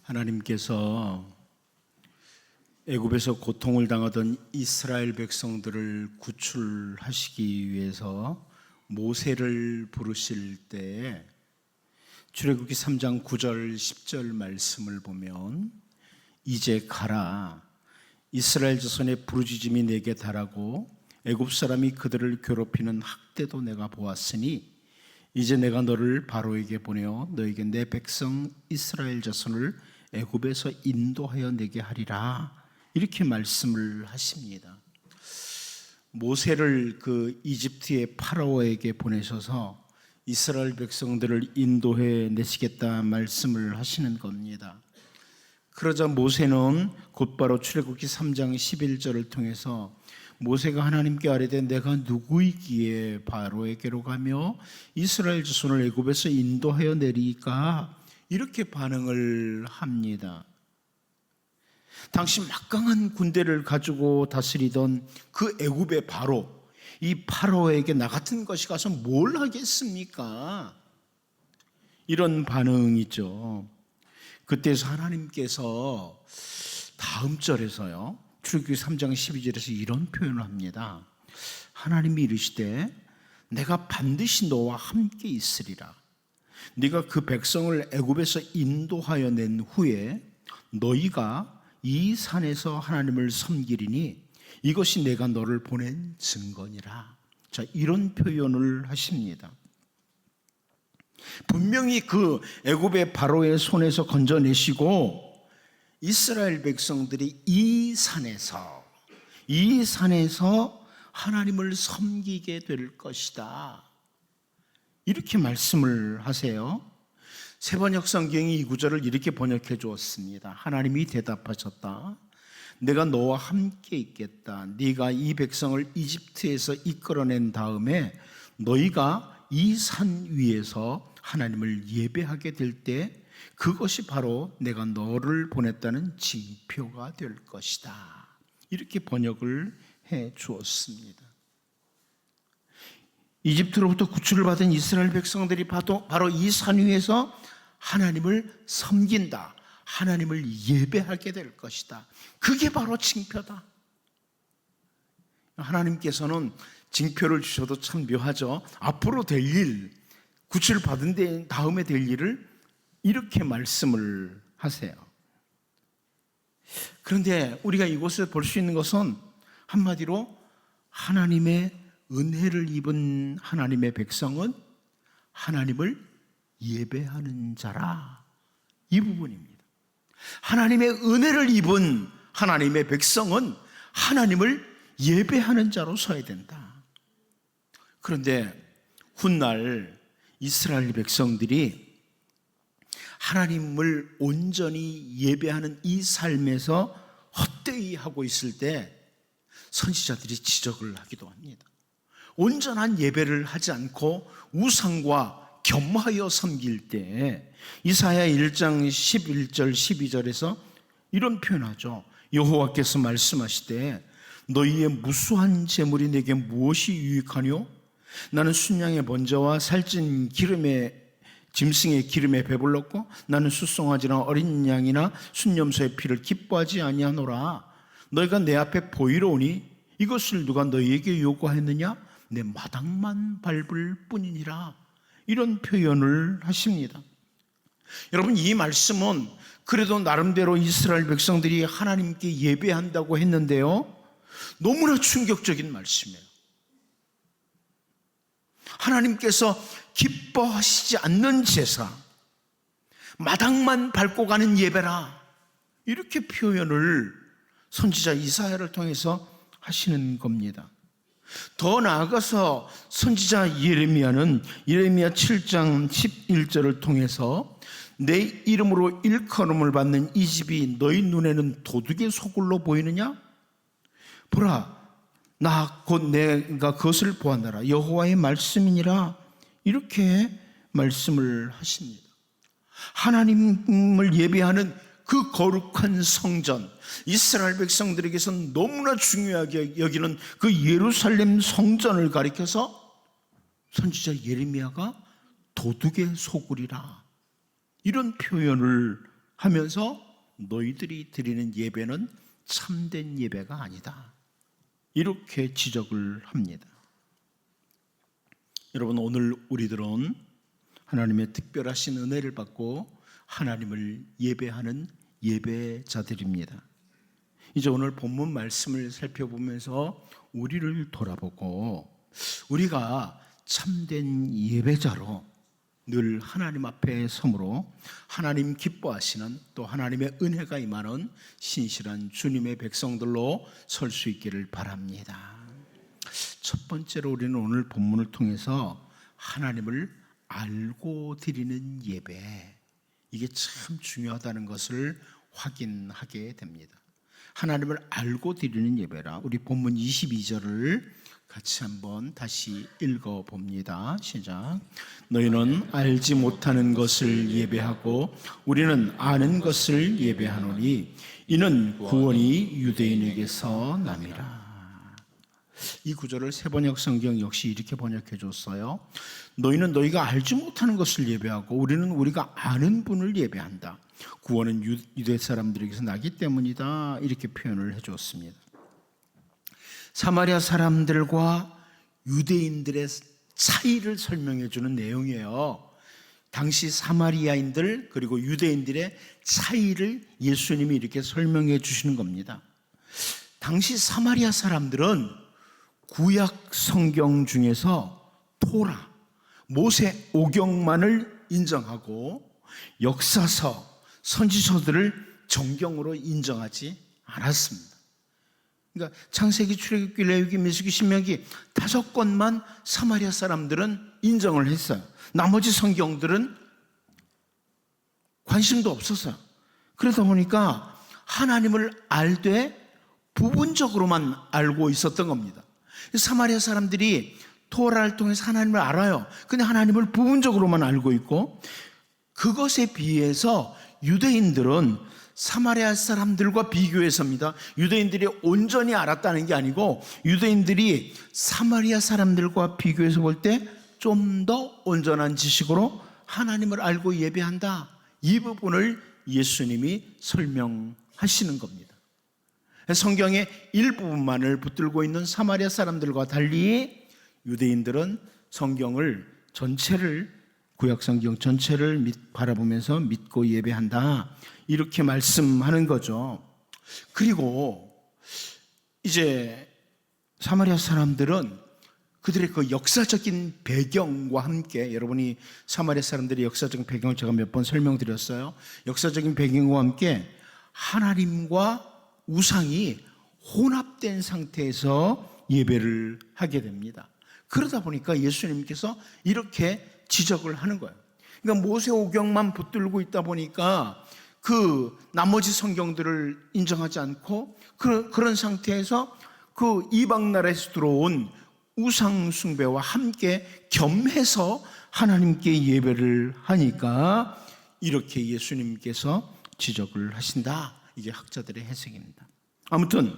하나님께서 애굽에서 고통을 당하던 이스라엘 백성들을 구출하시기 위해서 모세를 부르실 때 출애굽기 3장 9절 10절 말씀을 보면 이제 가라, 이스라엘 자손의 부르짖음이 내게 달하고 애굽 사람이 그들을 괴롭히는 학대도 내가 보았으니 이제 내가 너를 바로에게 보내어 너에게 내 백성 이스라엘 자손을 애굽에서 인도하여 내게 하리라, 이렇게 말씀을 하십니다. 모세를 그 이집트의 파라오에게 보내셔서 이스라엘 백성들을 인도해 내시겠다 말씀을 하시는 겁니다. 그러자 모세는 곧바로 출애굽기 3장 11절을 통해서 모세가 하나님께 아뢰되 내가 누구이기에 바로에게로 가며 이스라엘 자손을 애굽에서 인도하여 내리까, 이렇게 반응을 합니다. 당시 막강한 군대를 가지고 다스리던 그 애굽의 바로, 이 파라오에게 나 같은 것이 가서 뭘 하겠습니까? 이런 반응이죠. 그때서 하나님께서 다음 절에서요, 출애굽기 3장 12절에서 이런 표현을 합니다. 하나님이 이르시되 내가 반드시 너와 함께 있으리라. 네가 그 백성을 애굽에서 인도하여 낸 후에 너희가 이 산에서 하나님을 섬기리니 이것이 내가 너를 보낸 증거니라. 자, 이런 표현을 하십니다. 분명히 그 애굽의 바로의 손에서 건져내시고 이스라엘 백성들이 이 산에서 하나님을 섬기게 될 것이다, 이렇게 말씀을 하세요. 세번역 성경이 이 구절을 이렇게 번역해 주었습니다. 하나님이 대답하셨다. 내가 너와 함께 있겠다. 네가 이 백성을 이집트에서 이끌어낸 다음에 너희가 이 산 위에서 하나님을 예배하게 될 때 그것이 바로 내가 너를 보냈다는 징표가 될 것이다, 이렇게 번역을 해 주었습니다. 이집트로부터 구출을 받은 이스라엘 백성들이 바로 이 산 위에서 하나님을 섬긴다, 하나님을 예배하게 될 것이다. 그게 바로 징표다. 하나님께서는 징표를 주셔도 참 묘하죠. 앞으로 될 일, 구출 받은 다음에 될 일을 이렇게 말씀을 하세요. 그런데 우리가 이곳에서 볼 수 있는 것은 한마디로 하나님의 은혜를 입은 하나님의 백성은 하나님을 예배하는 자라, 이 부분입니다. 하나님의 은혜를 입은 하나님의 백성은 하나님을 예배하는 자로 서야 된다. 그런데 훗날 이스라엘 백성들이 하나님을 온전히 예배하는 이 삶에서 헛되이 하고 있을 때 선지자들이 지적을 하기도 합니다. 온전한 예배를 하지 않고 우상과 겸하여 섬길 때 이사야 1장 11절 12절에서 이런 표현하죠. 여호와께서 말씀하시되 너희의 무수한 재물이 내게 무엇이 유익하뇨? 나는 순양의 번제와 살찐 짐승의 기름에 배불렀고 나는 숫송아지나 어린 양이나 순염소의 피를 기뻐하지 아니하노라. 너희가 내 앞에 보이러 오니 이것을 누가 너희에게 요구하였느냐? 내 마당만 밟을 뿐이니라, 이런 표현을 하십니다. 여러분, 이 말씀은 그래도 나름대로 이스라엘 백성들이 하나님께 예배한다고 했는데요, 너무나 충격적인 말씀이에요. 하나님께서 기뻐하시지 않는 제사, 마당만 밟고 가는 예배라, 이렇게 표현을 선지자 이사야를 통해서 하시는 겁니다. 더 나아가서 선지자 예레미야는 예레미야 7장 11절을 통해서 내 이름으로 일컬음을 받는 이 집이 너희 눈에는 도둑의 소굴로 보이느냐? 보라, 나 곧 내가 그것을 보았노라. 여호와의 말씀이니라, 이렇게 말씀을 하십니다. 하나님을 예배하는 그 거룩한 성전, 이스라엘 백성들에게선 너무나 중요하게 여기는 그 예루살렘 성전을 가리켜서 선지자 예레미야가 도둑의 소굴이라, 이런 표현을 하면서 너희들이 드리는 예배는 참된 예배가 아니다. 이렇게 지적을 합니다. 여러분, 오늘 우리들은 하나님의 특별하신 은혜를 받고 하나님을 예배하는 예배자들입니다. 이제 오늘 본문 말씀을 살펴보면서 우리를 돌아보고 우리가 참된 예배자로 늘 하나님 앞에 섬으로 하나님 기뻐하시는 또 하나님의 은혜가 임하는 신실한 주님의 백성들로 설 수 있기를 바랍니다. 첫 번째로 우리는 오늘 본문을 통해서 하나님을 알고 드리는 예배, 이게 참 중요하다는 것을 확인하게 됩니다. 하나님을 알고 드리는 예배라. 우리 본문 22절을 같이 한번 다시 읽어봅니다. 시작. 너희는 알지 못하는 것을 예배하고 우리는 아는 것을 예배하노니 이는 구원이 유대인에게서 남이라. 이 구절을 새번역 성경 역시 이렇게 번역해 줬어요. 너희는 너희가 알지 못하는 것을 예배하고 우리는 우리가 아는 분을 예배한다. 구원은 유대 사람들에게서 나기 때문이다. 이렇게 표현을 해줬습니다. 사마리아 사람들과 유대인들의 차이를 설명해 주는 내용이에요. 당시 사마리아인들 그리고 유대인들의 차이를 예수님이 이렇게 설명해 주시는 겁니다. 당시 사마리아 사람들은 구약 성경 중에서 토라, 모세 오경만을 인정하고 역사서, 선지서들을 정경으로 인정하지 않았습니다. 그러니까 창세기, 출애굽기, 레위기, 민수기, 신명기 5권만 사마리아 사람들은 인정을 했어요. 나머지 성경들은 관심도 없었어요. 그러다 보니까 하나님을 알되 부분적으로만 알고 있었던 겁니다. 사마리아 사람들이 토라를 통해서 하나님을 알아요. 근데 하나님을 부분적으로만 알고 있고, 그것에 비해서 유대인들은 사마리아 사람들과 비교해서입니다. 유대인들이 온전히 알았다는 게 아니고 유대인들이 사마리아 사람들과 비교해서 볼 때 좀 더 온전한 지식으로 하나님을 알고 예배한다. 이 부분을 예수님이 설명하시는 겁니다. 성경의 일부분만을 붙들고 있는 사마리아 사람들과 달리 유대인들은 성경을 전체를, 구약 성경 전체를 바라보면서 믿고 예배한다. 이렇게 말씀하는 거죠. 그리고 이제 사마리아 사람들은 그들의 그 역사적인 배경과 함께, 여러분이 사마리아 사람들의 역사적인 배경을 제가 몇 번 설명드렸어요. 역사적인 배경과 함께 하나님과 우상이 혼합된 상태에서 예배를 하게 됩니다. 그러다 보니까 예수님께서 이렇게 지적을 하는 거예요. 그러니까 모세오경만 붙들고 있다 보니까 그 나머지 성경들을 인정하지 않고 그런 상태에서 그 이방 나라에서 들어온 우상 숭배와 함께 겸해서 하나님께 예배를 하니까 이렇게 예수님께서 지적을 하신다. 이게 학자들의 해석입니다. 아무튼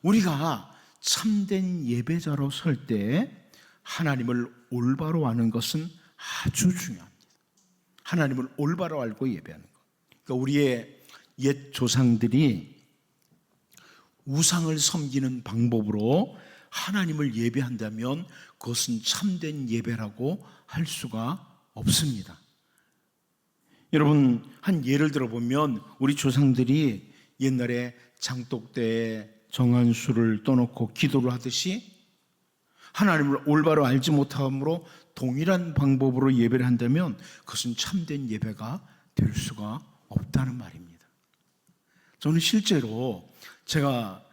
우리가 참된 예배자로 설 때 하나님을 올바로 아는 것은 아주 중요합니다. 하나님을 올바로 알고 예배하는 것. 그러니까 우리의 옛 조상들이 우상을 섬기는 방법으로 하나님을 예배한다면 그것은 참된 예배라고 할 수가 없습니다. 여러분, 한 예를 들어보면 우리 조상들이 옛날에 장독대에 정한 수를 떠놓고 기도를 하듯이 하나님을 올바로 알지 못함으로 동일한 방법으로 예배를 한다면 그것은 참된 예배가 될 수가 없다는 말입니다. 저는 실제로 제가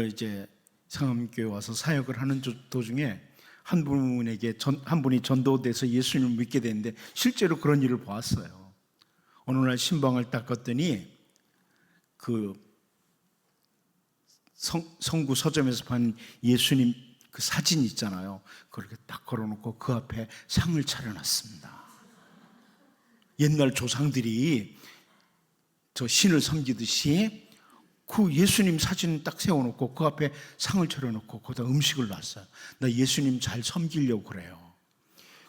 이제 상암교회 와서 사역을 하는 도중에 한 분이 전도돼서 예수님을 믿게 됐는데 실제로 그런 일을 보았어요. 어느 날 신방을 닦았더니 그 성구 서점에서 판 예수님 그 사진 있잖아요. 그렇게 딱 걸어놓고 그 앞에 상을 차려놨습니다. 옛날 조상들이 저 신을 섬기듯이 그 예수님 사진 딱 세워놓고 그 앞에 상을 차려놓고 거기다 음식을 놨어요. 나 예수님 잘 섬기려고 그래요.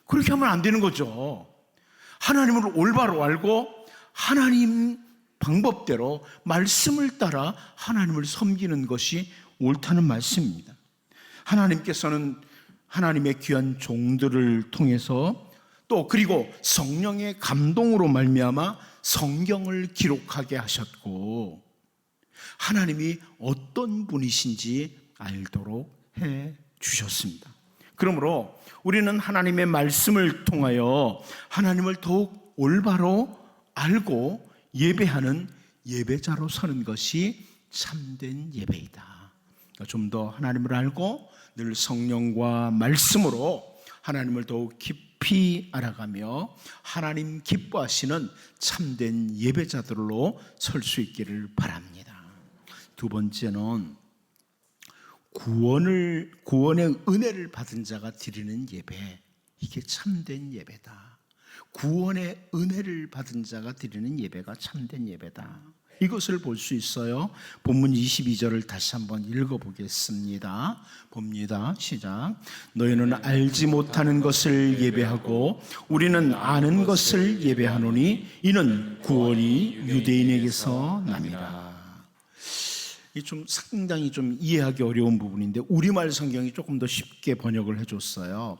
그렇게 하면 안 되는 거죠. 하나님을 올바로 알고 하나님 방법대로 말씀을 따라 하나님을 섬기는 것이 옳다는 말씀입니다. 하나님께서는 하나님의 귀한 종들을 통해서 또 그리고 성령의 감동으로 말미암아 성경을 기록하게 하셨고 하나님이 어떤 분이신지 알도록 해 주셨습니다. 그러므로 우리는 하나님의 말씀을 통하여 하나님을 더욱 올바로 알고 예배하는 예배자로 서는 것이 참된 예배이다. 좀 더 하나님을 알고 늘 성령과 말씀으로 하나님을 더욱 깊이 알아가며 하나님 기뻐하시는 참된 예배자들로 설 수 있기를 바랍니다. 두 번째는 구원의 은혜를 받은 자가 드리는 예배, 이게 참된 예배다. 구원의 은혜를 받은 자가 드리는 예배가 참된 예배다. 이것을 볼 수 있어요. 본문 22절을 다시 한번 읽어보겠습니다. 봅니다. 시작. 너희는 알지 못하는 것을 예배하고 우리는 아는 것을 예배하노니 이는 구원이 유대인에게서 남이라. 이 좀 상당히 좀 이해하기 어려운 부분인데 우리말 성경이 조금 더 쉽게 번역을 해줬어요.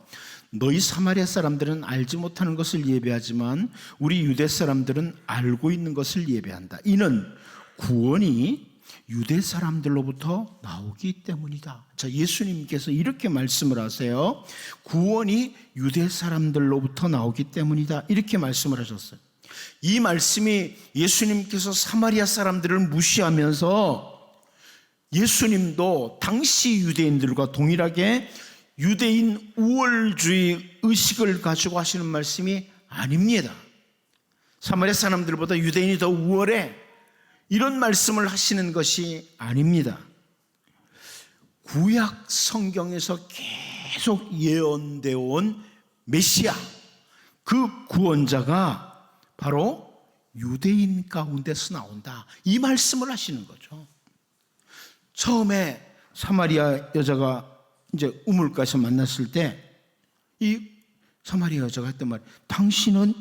너희 사마리아 사람들은 알지 못하는 것을 예배하지만 우리 유대 사람들은 알고 있는 것을 예배한다. 이는 구원이 유대 사람들로부터 나오기 때문이다. 자, 예수님께서 이렇게 말씀을 하세요. 구원이 유대 사람들로부터 나오기 때문이다. 이렇게 말씀을 하셨어요. 이 말씀이 예수님께서 사마리아 사람들을 무시하면서 예수님도 당시 유대인들과 동일하게 유대인 우월주의 의식을 가지고 하시는 말씀이 아닙니다. 사마리아 사람들보다 유대인이 더 우월해, 이런 말씀을 하시는 것이 아닙니다. 구약 성경에서 계속 예언되어 온 메시아, 그 구원자가 바로 유대인 가운데서 나온다, 이 말씀을 하시는 거죠. 처음에 사마리아 여자가 이제 우물가에서 만났을 때 이 사마리아 여자가 했던 말, 당신은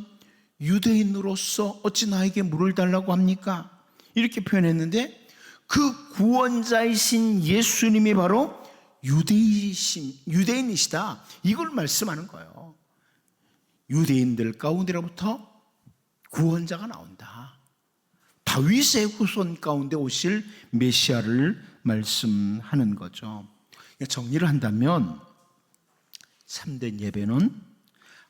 유대인으로서 어찌 나에게 물을 달라고 합니까? 이렇게 표현했는데 그 구원자이신 예수님이 바로 유대인이시다, 이걸 말씀하는 거예요. 유대인들 가운데로부터 구원자가 나온다. 다윗의 후손 가운데 오실 메시아를 말씀하는 거죠. 정리를 한다면 참된 예배는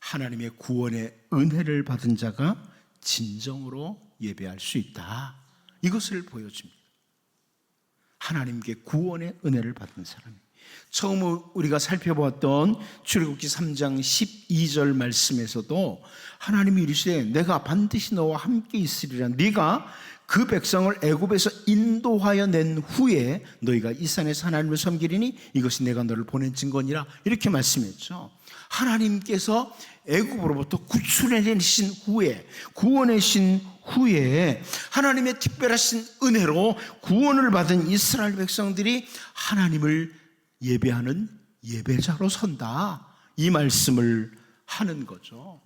하나님의 구원의 은혜를 받은 자가 진정으로 예배할 수 있다, 이것을 보여줍니다. 하나님께 구원의 은혜를 받은 사람, 처음 우리가 살펴보았던 출애굽기 3장 12절 말씀에서도 하나님이 이르시되 내가 반드시 너와 함께 있으리라, 네가 그 백성을 애굽에서 인도하여 낸 후에 너희가 이 산에서 하나님을 섬기리니 이것이 내가 너를 보낸 증거니라, 이렇게 말씀했죠. 하나님께서 애굽으로부터 구출해내신 후에, 구원해신 후에 하나님의 특별하신 은혜로 구원을 받은 이스라엘 백성들이 하나님을 예배하는 예배자로 선다, 이 말씀을 하는 거죠.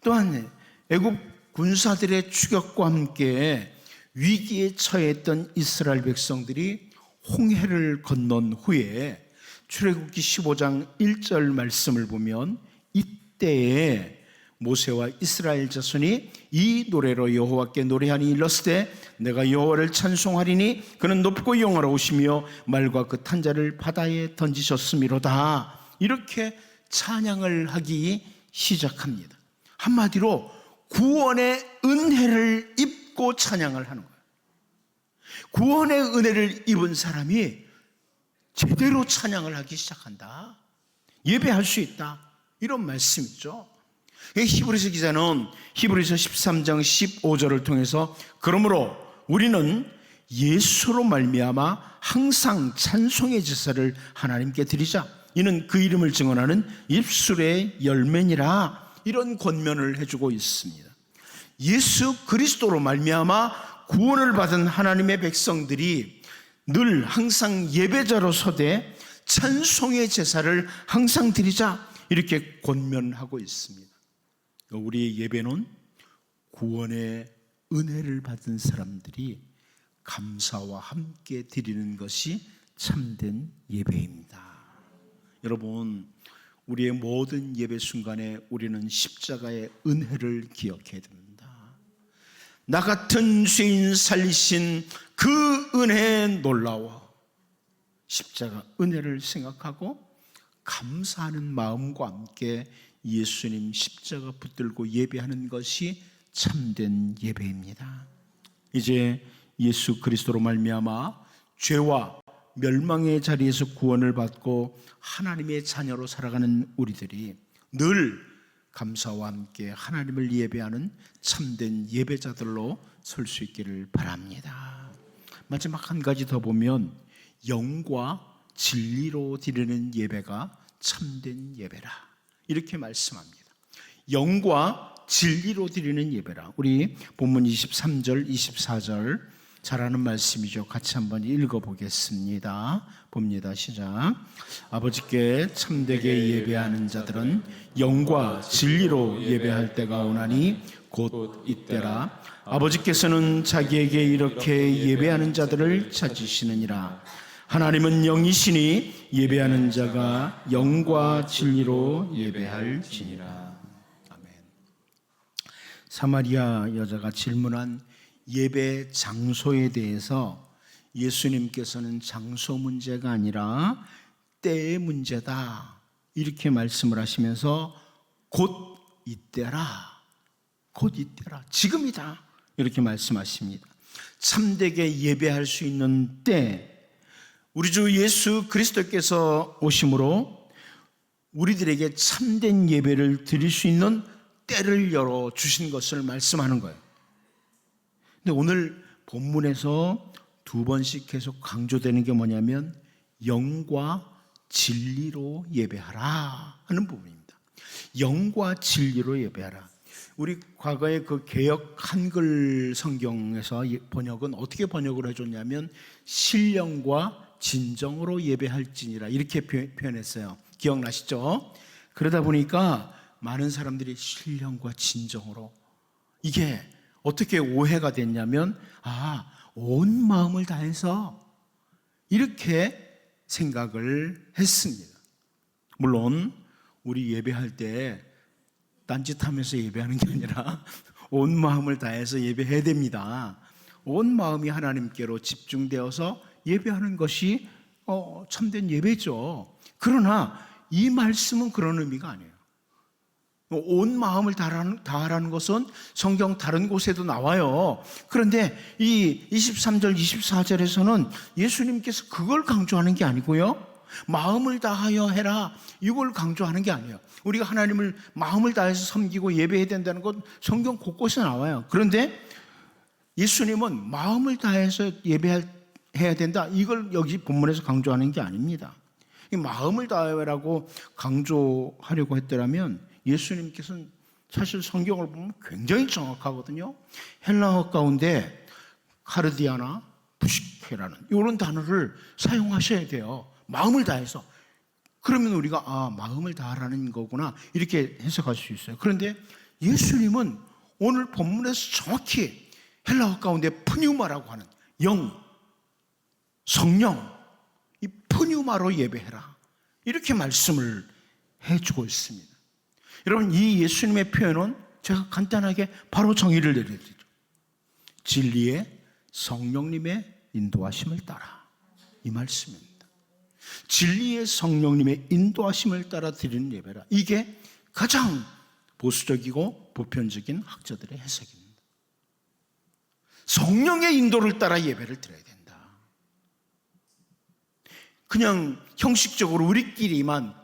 또한 애굽 군사들의 추격과 함께 위기에 처했던 이스라엘 백성들이 홍해를 건넌 후에 출애굽기 15장 1절 말씀을 보면 이때에 모세와 이스라엘 자손이 이 노래로 여호와께 노래하니 일렀으되 내가 여호와를 찬송하리니 그는 높고 영화로우시며 말과 그 탄자를 바다에 던지셨음이로다, 이렇게 찬양을 하기 시작합니다. 한마디로 구원의 은혜를 입고 찬양을 하는 거예요. 구원의 은혜를 입은 사람이 제대로 찬양을 하기 시작한다, 예배할 수 있다, 이런 말씀이죠. 히브리서 기자는 히브리서 13장 15절을 통해서 그러므로 우리는 예수로 말미암아 항상 찬송의 제사를 하나님께 드리자, 이는 그 이름을 증언하는 입술의 열매니라, 이런 권면을 해주고 있습니다. 예수 그리스도로 말미암아 구원을 받은 하나님의 백성들이 늘 항상 예배자로 서되 찬송의 제사를 항상 드리자, 이렇게 권면하고 있습니다. 우리의 예배는 구원의 은혜를 받은 사람들이 감사와 함께 드리는 것이 참된 예배입니다. 여러분, 우리의 모든 예배 순간에 우리는 십자가의 은혜를 기억해야 됩니다. 나 같은 죄인 살리신 그 은혜에 놀라워 십자가 은혜를 생각하고 감사하는 마음과 함께 예수님 십자가 붙들고 예배하는 것이 참된 예배입니다. 이제 예수 그리스도로 말미암아 죄와 멸망의 자리에서 구원을 받고 하나님의 자녀로 살아가는 우리들이 늘 감사와 함께 하나님을 예배하는 참된 예배자들로 설 수 있기를 바랍니다. 마지막 한 가지 더 보면 영과 진리로 드리는 예배가 참된 예배라 이렇게 말씀합니다. 영과 진리로 드리는 예배라. 우리 본문 23절 24절 잘 아는 말씀이죠. 같이 한번 읽어보겠습니다. 봅니다. 시작. 아버지께 참되게 예배하는 자들은 영과 진리로 예배할 때가 오나니 곧 이때라. 아버지께서는 자기에게 이렇게 예배하는 자들을 찾으시느니라. 하나님은 영이시니 예배하는 자가 영과 진리로 예배할지니라. 아멘. 사마리아 여자가 질문한 예배 장소에 대해서 예수님께서는 장소 문제가 아니라 때의 문제다 이렇게 말씀을 하시면서 곧 이때라, 곧 이때라, 지금이다 이렇게 말씀하십니다. 참되게 예배할 수 있는 때, 우리 주 예수 그리스도께서 오심으로 우리들에게 참된 예배를 드릴 수 있는 때를 열어주신 것을 말씀하는 거예요. 근데 오늘 본문에서 두 번씩 계속 강조되는 게 뭐냐면 영과 진리로 예배하라 하는 부분입니다. 영과 진리로 예배하라. 우리 과거에 그 개역 한글 성경에서 번역은 어떻게 번역을 해줬냐면 신령과 진정으로 예배할지니라 이렇게 표현했어요. 기억나시죠? 그러다 보니까 많은 사람들이 신령과 진정으로, 이게 어떻게 오해가 됐냐면 온 마음을 다해서 이렇게 생각을 했습니다. 물론 우리 예배할 때 딴짓하면서 예배하는 게 아니라 온 마음을 다해서 예배해야 됩니다. 온 마음이 하나님께로 집중되어서 예배하는 것이 참된 예배죠. 그러나 이 말씀은 그런 의미가 아니에요. 온 마음을 다하라는 것은 성경 다른 곳에도 나와요. 그런데 이 23절 24절에서는 예수님께서 그걸 강조하는 게 아니고요, 마음을 다하여 해라 이걸 강조하는 게 아니에요. 우리가 하나님을 마음을 다해서 섬기고 예배해야 된다는 건 성경 곳곳에 나와요. 그런데 예수님은 마음을 다해서 예배해야 된다 이걸 여기 본문에서 강조하는 게 아닙니다. 이 마음을 다하라고 강조하려고 했더라면 예수님께서는 사실 성경을 보면 굉장히 정확하거든요. 헬라어 가운데 카르디아나 부시케라는 이런 단어를 사용하셔야 돼요. 마음을 다해서. 그러면 우리가 마음을 다하라는 거구나 이렇게 해석할 수 있어요. 그런데 예수님은 오늘 본문에서 정확히 헬라어 가운데 푸뉴마라고 하는 영, 성령, 이 푸뉴마로 예배해라 이렇게 말씀을 해주고 있습니다. 여러분, 이 예수님의 표현은 제가 간단하게 바로 정의를 내려드리죠. 진리의 성령님의 인도하심을 따라, 이 말씀입니다. 진리의 성령님의 인도하심을 따라 드리는 예배라. 이게 가장 보수적이고 보편적인 학자들의 해석입니다. 성령의 인도를 따라 예배를 드려야 된다. 그냥 형식적으로 우리끼리만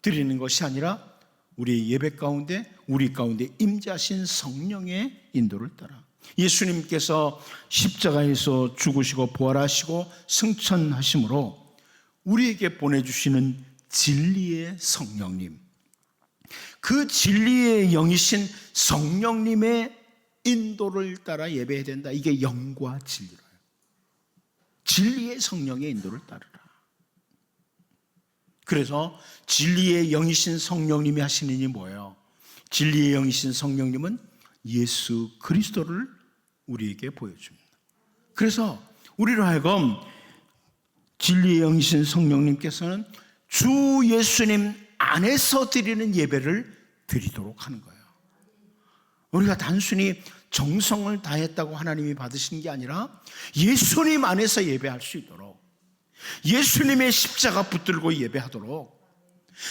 드리는 것이 아니라 우리의 예배 가운데, 우리 가운데 임재하신 성령의 인도를 따라, 예수님께서 십자가에서 죽으시고 부활하시고 승천하심으로 우리에게 보내주시는 진리의 성령님, 그 진리의 영이신 성령님의 인도를 따라 예배해야 된다. 이게 영과 진리로요. 진리의 성령의 인도를 따르라. 그래서 진리의 영이신 성령님이 하시는 일이 뭐예요? 진리의 영이신 성령님은 예수 그리스도를 우리에게 보여줍니다. 그래서 우리로 하여금 진리의 영이신 성령님께서는 주 예수님 안에서 드리는 예배를 드리도록 하는 거예요. 우리가 단순히 정성을 다했다고 하나님이 받으신 게 아니라 예수님 안에서 예배할 수 있도록, 예수님의 십자가 붙들고 예배하도록,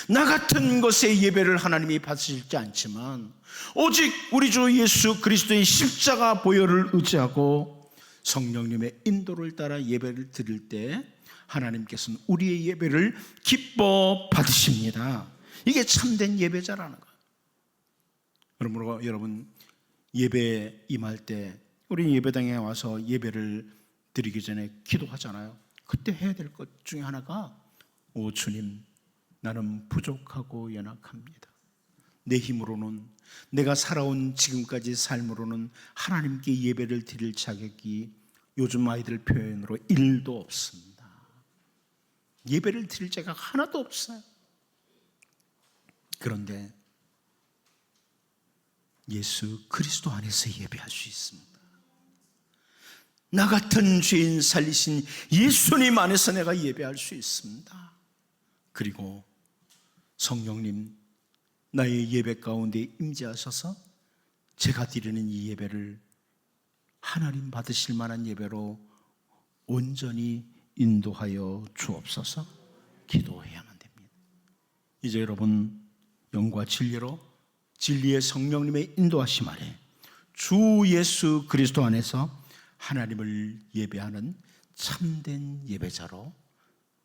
나 같은 것의 예배를 하나님이 받으실지 않지만 오직 우리 주 예수 그리스도의 십자가 보혈을 의지하고 성령님의 인도를 따라 예배를 드릴 때 하나님께서는 우리의 예배를 기뻐 받으십니다. 이게 참된 예배자라는 거예요. 그러므로 여러분, 예배에 임할 때 우리 예배당에 와서 예배를 드리기 전에 기도하잖아요. 그때 해야 될 것 중에 하나가, 오 주님, 나는 부족하고 연약합니다. 내 힘으로는, 내가 살아온 지금까지 삶으로는 하나님께 예배를 드릴 자격이 요즘 아이들 표현으로 1도 없습니다. 예배를 드릴 자격 하나도 없어요. 그런데 예수 그리스도 안에서 예배할 수 있습니다. 나 같은 죄인 살리신 예수님 안에서 내가 예배할 수 있습니다. 그리고 성령님, 나의 예배 가운데 임재하셔서 제가 드리는 이 예배를 하나님 받으실 만한 예배로 온전히 인도하여 주옵소서. 기도해야만 됩니다. 이제 여러분, 영과 진리로 진리의 성령님의 인도하심 아래 주 예수 그리스도 안에서 하나님을 예배하는 참된 예배자로,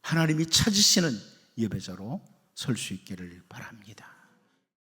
하나님이 찾으시는 예배자로 설 수 있기를 바랍니다.